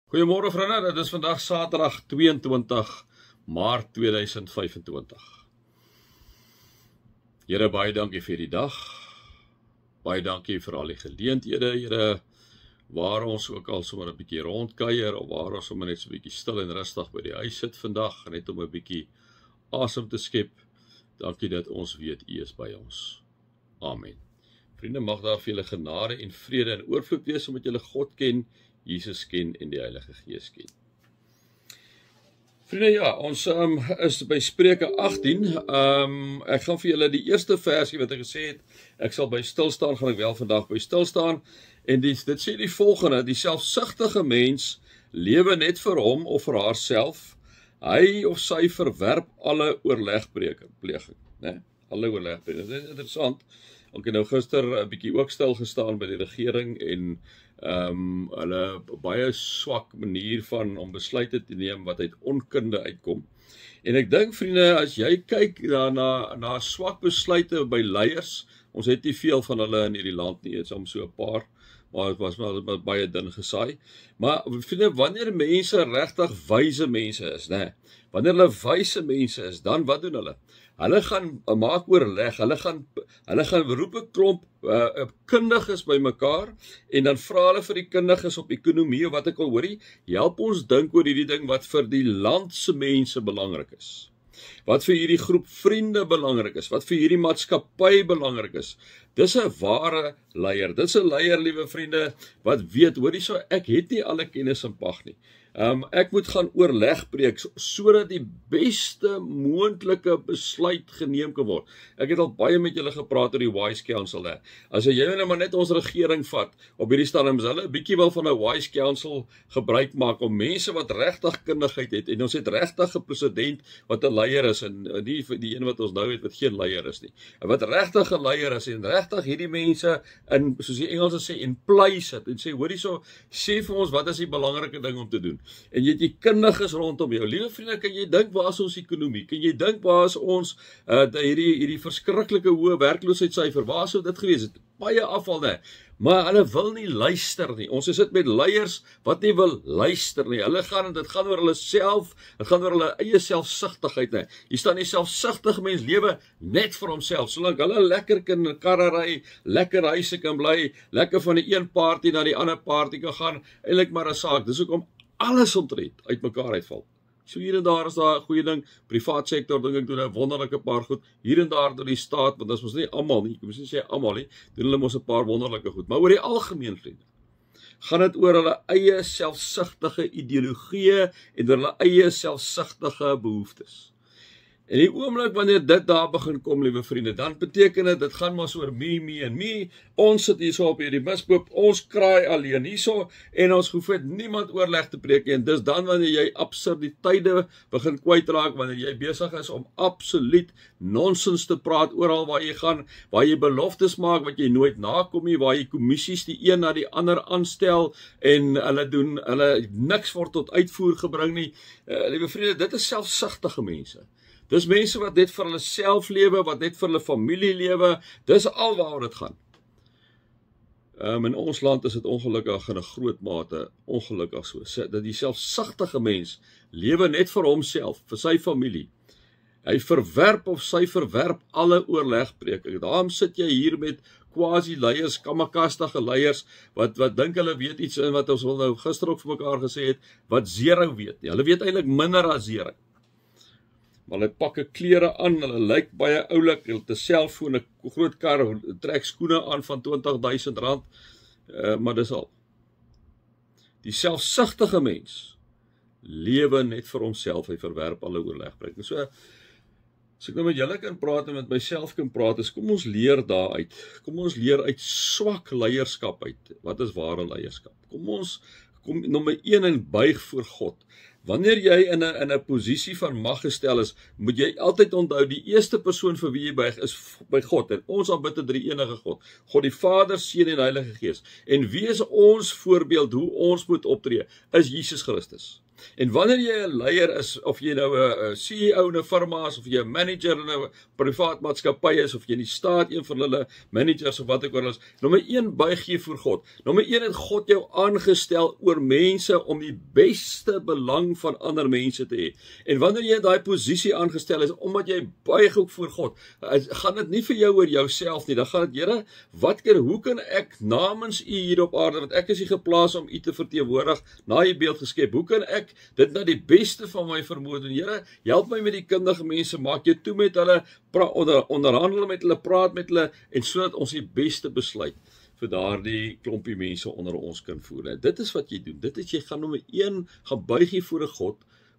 Goeiemôre vriende, dit is vandag Saterdag 22 Maart 2025. Here, baie dankie vir die dag. Baie dankie vir al die geleenthede, Here, waar ons ook al sommer 'n bietjie rondkuier of waar ons sommer net so 'n bietjie stil en rustig by die huis sit vandag, net om 'n bietjie asem te skep. Dankie dat ons weet U is by ons. Amen. Vriende, mag daar vir julle genade en vrede en oorvloed wees omdat julle God ken, Jesus ken en die Heilige Gees ken. Vriende, ja, ons is by Spreuke 18. Ek gaan vir julle die eerste versie wat ek gesê het, ek sal by stilstaan, gaan ek wel vandag by stilstaan. En dit sê die volgende: die selfsugtige mens lewe net vir hom of vir haarself. Hy of sy verwerp alle oorlegpleging, né? Alle oorlegpleging. Dit is interessant. Ek het nou gister 'n bietjie ook stil gestaan by die regering en hulle baie swak manier om besluite te neem wat uit onkunde uitkom. En ek dink, vriende, as jy kyk na swak besluite by leiers, ons het nie veel van hulle in hierdie land nie, het soms so 'n paar, maar het was maar baie dun gesaai. Maar vriende, wanneer mense regtig wyse mense is, né? Wanneer hulle wyse mense is, dan wat doen hulle? Hulle gaan maak oorleg, hulle gaan roep 'n klomp kundiges bymekaar en dan vra hulle vir die kundiges op ekonomie of wat ek al hoorie, help ons dink oor hierdie ding wat vir die land se mense belangrik is. Wat vir hierdie groep vriende belangrik is, wat vir hierdie maatskappy belangrik is. Dis 'n ware leier. Dis 'n leier, liewe vriende, wat weet, hoorie so, ek het nie alle kennis in pag nie. Ek moet gaan oorleg preek sodat die beste moontlike besluit geneem kan word. Ek het al baie met julle gepraat oor die Wise Council. As jy nou maar net ons regering vat op hierdie stadium, is hulle 'n bietjie wel van 'n Wise Council gebruik maak om mense wat regtig kundigheid het, en ons het regtig 'n president wat 'n leier is, en nie die een wat ons nou het wat geen leier is nie. Wat regtig 'n leier is en regtig hierdie mense in, soos die Engelse sê, in place het en sê, hoorie so, sê vir ons wat is die belangrike ding om te doen. En jy het die kundiges rondom jou. Liewe vriende, kan jy dink waar is ons ekonomie? Kan jy dink waar is ons hierdie verskriklike hoë werkloosheidssyfer? Waar sou dit gewees het? Baie afval, né? Maar hulle wil nie luister nie. Ons sit met leiers wat nie wil luister nie. Dit gaan oor hulle self, dit gaan oor hulle eie selfsugtigheid, né? Hier staan die selfsugtige mens lewe net vir homself. Solank hulle lekker kan karre ry, lekker huise kan bly, lekker van die een party na die ander party kan gaan, eintlik maar 'n saak. Dis hoekom alles omtrent uitmekaar uitval. So hier en daar is daar 'n goeie ding, privaat sektor dink ek doen 'n wonderlike paar goed, hier en daar door die staat, want dit is mos nie almal nie, ek moet nie sê almal nie, doen hulle mos 'n paar wonderlike goed, maar oor die algemeen, vriende, gaan dit oor hulle eie selfsugtige ideologieë en oor hulle eie selfsugtige behoeftes. En die oomblik wanneer dit daar begin kom, liewe vriende, dan beteken dit gaan maar so oor me en me. Ons sit hier so op hierdie misboop, ons kraai alleen hierso en ons hoef met niemand oorleg te preek nie. En dis dan wanneer jy absurditeite begin kwytraak, wanneer jy besig is om absoluut nonsens te praat oral waar jy gaan, waar jy beloftes maak wat jy nooit nakom nie, waar jy kommissies die een na die ander aanstel en hulle niks word tot uitvoer gebring nie. Liewe vriende, dit is selfsugtige mense. Dis mense wat net vir hulle self lewe, wat net vir hulle familie lewe, dis alwaaroor dit gaan. In ons land is dit ongelukkig in 'n groot mate ongelukkig so, dat die selfsugtige mens lewe net vir homself, vir sy familie. Hy verwerp of sy verwerp alle oorlegpreke. Daarom sit jy hier met quasi-leiers, kamakastige leiers, wat dink hulle weet iets en wat ons wil nou gister ook vir mekaar gesê het, wat zero weet nie. Hulle weet eintlik minder as zero. Maar hulle pak 'n klere aan, hulle lyk baie oulik, hulle het 'n selfoon, 'n groot kar, trek skoene aan van R20.000, maar dis al. Die selfsugtige mens lewe net vir homself, hy verwerp alle oorlegpreke. So, as ek nou met julle kan praat en met myself kan praat, is kom ons leer daaruit. Kom ons leer uit swak leierskap uit. Wat is ware leierskap? Kom nommer 1 en buig voor God. Wanneer jy in 'n posisie van mag gestel is, moet jy altyd onthou, die eerste persoon vir wie jy buig is by God, en ons aanbid 'n drie-enige God. God die Vader, Seun en Heilige Gees. En wie is ons voorbeeld hoe ons moet optree? Is Jesus Christus. En wanneer jy 'n leier is, of jy nou 'n CEO in 'n firma is, of jy 'n manager in 'n privaat maatskappy is, of jy in die staat een van hulle managers of wat ook al is, nommer 1 buig jy voor God. Nommer 1 het God jou aangestel oor mense om die beste belang van ander mense te hê. En wanneer jy in daai posisie aangestel is, omdat jy buig ook voor God, gaan dit nie vir jou oor jouself nie. Dan gaan dit, Here, hoe kan ek namens U hier op aarde, want ek is hier geplaas om U te verteenwoordig, na U beeld geskep. Hoe kan ek dit na die beste van my vermoë doen? Here, help my met die kundige mense, maak jou toe met hulle, onderhandel met hulle, praat met hulle, en sodat ons die beste besluit vir daardie klompie mense onder ons kan voer. En dit is wat jy doen. Dit is, jy gaan nommer 1, gaan buig jy voor 'n God,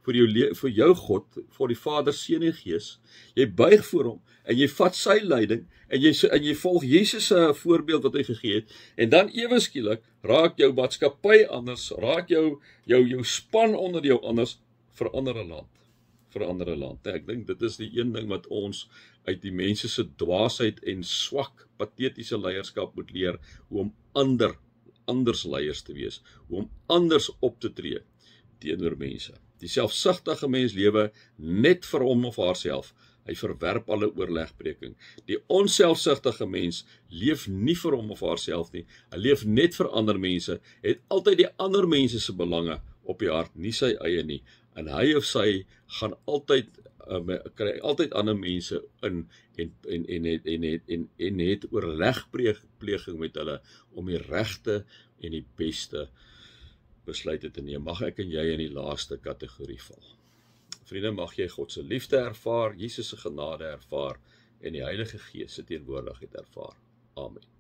vir jou God, vir die Vader, Seun en Gees. Jy buig voor hom, en jy vat sy leiding, en jy volg Jesus se voorbeeld wat hy gegee het, en dan ewe skielik raak jou maatskappy anders, raak jou span onder jou anders, verander 'n land. Ek dink dit is die een ding wat ons uit die mense se dwaasheid en swak, patetiese leierskap moet leer, hoe om anders leiers te wees, hoe om anders op te tree teenoor mense. Die selfsugtige mens lewe net vir hom of haarself. Hy verwerp alle oorlegbreking. Die onselfsugtige mens leef nie vir hom of haarself nie. Hy leef net vir ander mense, het altyd die ander mense se belange op die hart, nie sy eie nie. En hy of sy gaan kry altyd ander mense in en het oorlegpleging met hulle om die regte en die beste besluite te neem. Mag ek en jy in die laaste kategorie val. Vriende, mag jy God se liefde ervaar, Jesus se genade ervaar en die Heilige Gees se teenwoordigheid ervaar. Amen.